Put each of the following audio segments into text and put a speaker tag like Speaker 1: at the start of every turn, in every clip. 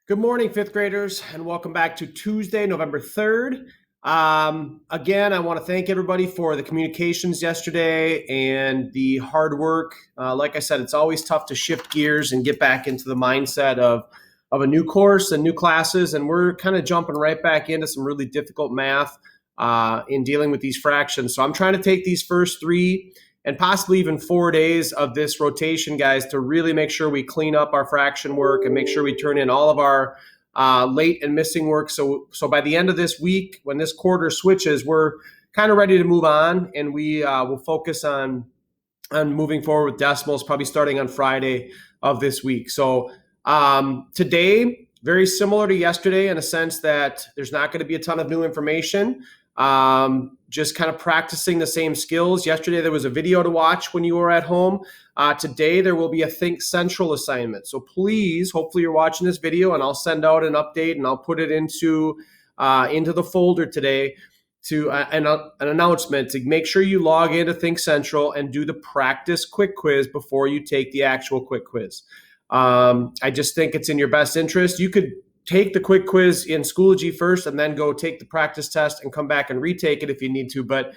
Speaker 1: Good morning, fifth graders, and welcome back to Tuesday, November 3rd. Again, I want to thank everybody for the communications yesterday and the hard work. Like I said, it's always tough to shift gears and get back into the mindset of a new course and new classes, and we're kind of jumping right back into some really difficult math in dealing with these fractions. So I'm trying to take these first 3 and possibly even 4 days of this rotation, guys, to really make sure we clean up our fraction work and make sure we turn in all of our late and missing work. So by the end of this week, when this quarter switches, we're kind of ready to move on, and we will focus on moving forward with decimals, probably starting on Friday of this week. So today, very similar to yesterday in a sense that there's not going to be a ton of new information. Just kind of practicing the same skills. Yesterday, there was a video to watch when you were at home. Today, there will be a Think Central assignment. So please, hopefully you're watching this video, and I'll send out an update and I'll put it into the folder today to an announcement to make sure you log into Think Central and do the practice quick quiz before you take the actual quick quiz. I just think it's in your best interest. You could take the quick quiz in Schoology first and then go take the practice test and come back and retake it if you need to. But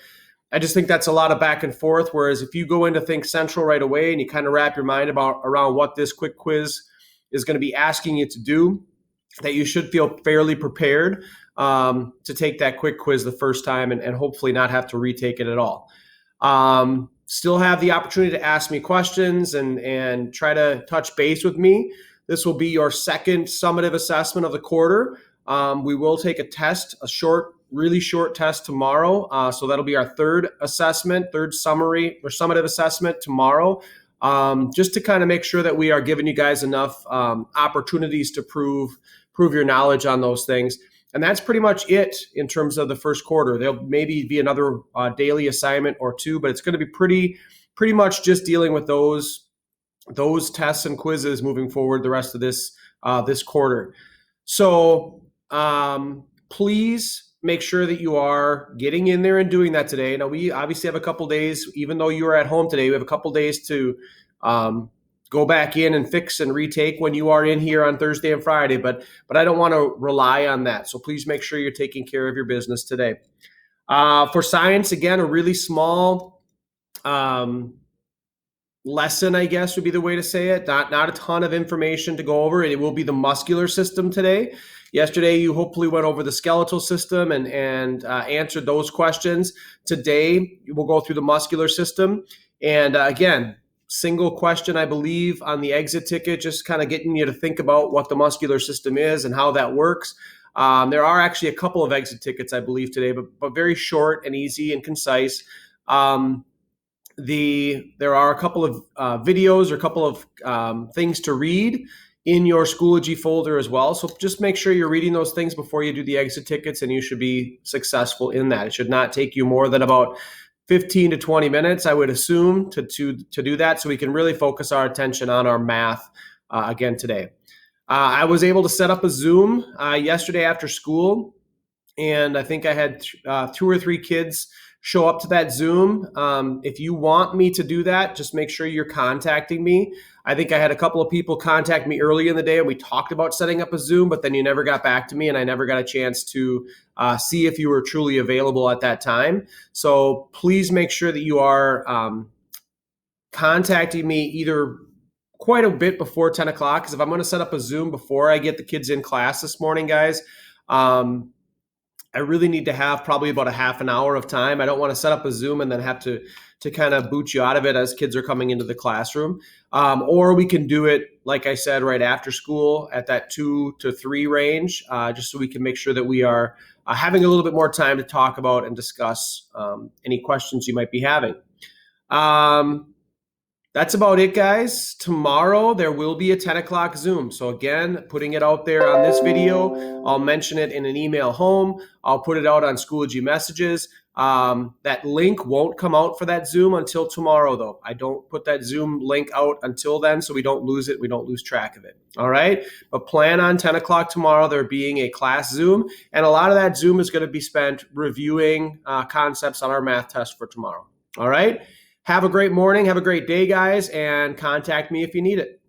Speaker 1: I just think that's a lot of back and forth. Whereas if you go into Think Central right away and you kind of wrap your mind around what this quick quiz is going to be asking you to do, that you should feel fairly prepared to take that quick quiz the first time and hopefully not have to retake it at all. Still have the opportunity to ask me questions and try to touch base with me. This will be your second summative assessment of the quarter. We will take a test, really short test tomorrow. So that'll be our third summary or summative assessment tomorrow, just to kind of make sure that we are giving you guys enough opportunities to prove your knowledge on those things. And that's pretty much it in terms of the first quarter. There'll maybe be another daily assignment or 2, but it's going to be pretty much just dealing with those tests and quizzes moving forward the rest of this quarter. So please make sure that you are getting in there and doing that today. Now, we obviously have a couple days, even though you are at home today, we have a couple days to go back in and fix and retake when you are in here on Thursday and Friday, but I don't want to rely on that. So please make sure you're taking care of your business today. For science, again, a really small lesson, I guess would be the way to say it. Not a ton of information to go over. It will be the muscular system today. Yesterday, you hopefully went over the skeletal system and answered those questions. Today, we'll go through the muscular system. And again, single question, I believe, on the exit ticket, just kind of getting you to think about what the muscular system is and how that works. There are actually a couple of exit tickets, I believe, today, but very short and easy and concise. There are a couple of videos or a couple of things to read in your Schoology folder as well. So just make sure you're reading those things before you do the exit tickets, and you should be successful in that. It should not take you more than about 15 to 20 minutes, I would assume, to do that, so we can really focus our attention on our math again today. I was able to set up a Zoom yesterday after school, and I think I had 2 or 3 kids show up to that Zoom. If you want me to do that, just make sure you're contacting me. I think I had a couple of people contact me early in the day, and we talked about setting up a Zoom, but then you never got back to me, and I never got a chance to see if you were truly available at that time. So please make sure that you are contacting me either quite a bit before 10 o'clock, because if I'm going to set up a Zoom before I get the kids in class this morning, guys, I really need to have probably about a half an hour of time. I don't want to set up a Zoom and then have to kind of boot you out of it as kids are coming into the classroom. Or we can do it, like I said, right after school at that 2 to 3 range, just so we can make sure that we are having a little bit more time to talk about and discuss any questions you might be having. That's about it, guys. Tomorrow, there will be a 10 o'clock Zoom. So again, putting it out there on this video. I'll mention it in an email home. I'll put it out on Schoology messages. That link won't come out for that Zoom until tomorrow, though. I don't put that Zoom link out until then, so we don't lose it. We don't lose track of it. All right? But plan on 10 o'clock tomorrow there being a class Zoom. And a lot of that Zoom is going to be spent reviewing concepts on our math test for tomorrow. All right? Have a great morning. Have a great day, guys, and contact me if you need it.